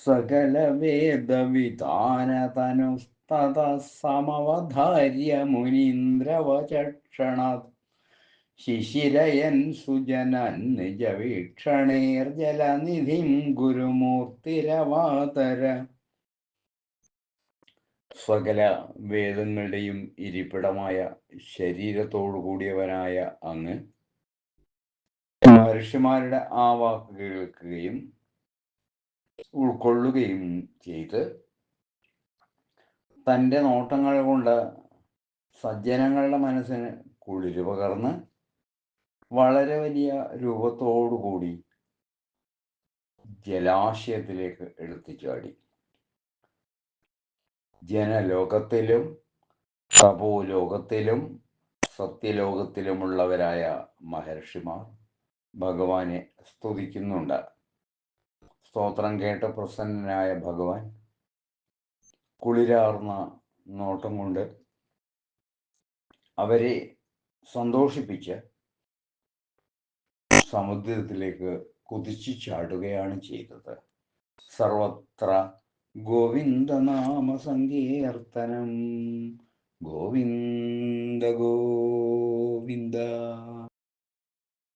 സകലവേദവിധാനതനുസ്തതഃ സമവധാര്യ മുനീന്ദ്രവചക്ഷണാത് ശിശിരയൻ സുജനൻ നിജവീക്ഷണേർജലനിധിം ഗുരുമൂർത്തിരവാതര. സകല വേദങ്ങളുടെയും ഇരിപ്പിടമായ ശരീരത്തോടു കൂടിയവനായ അങ്ങ് മഹർഷിമാരുടെ ആ വാക്ക് കേൾക്കുകയും ഉൾക്കൊള്ളുകയും ചെയ്ത് തൻ്റെ നോട്ടങ്ങൾ കൊണ്ട് സജ്ജനങ്ങളുടെ മനസ്സിന് കുളിര് പകർന്ന് വളരെ വലിയ രൂപത്തോടുകൂടി ജലാശയത്തിലേക്ക് എടുത്തുചാടി. ജനലോകത്തിലും തപോലോകത്തിലും സത്യലോകത്തിലുമുള്ളവരായ മഹർഷിമാർ ഭഗവാനെ സ്തുതിക്കുന്നുണ്ട്. സ്തോത്രം കേട്ട പ്രസന്നനായ ഭഗവാൻ കുളിരാർന്ന നോട്ടം കൊണ്ട് അവരെ സന്തോഷിപ്പിച്ച് സമുദ്രത്തിലേക്ക് കുതിച്ചു ചാടുകയാണ് ചെയ്തത്. സർവത്ര ഗോവിന്ദനാമ സങ്കീർത്തനം. ഗോവിന്ദ ഗോവിന്ദ.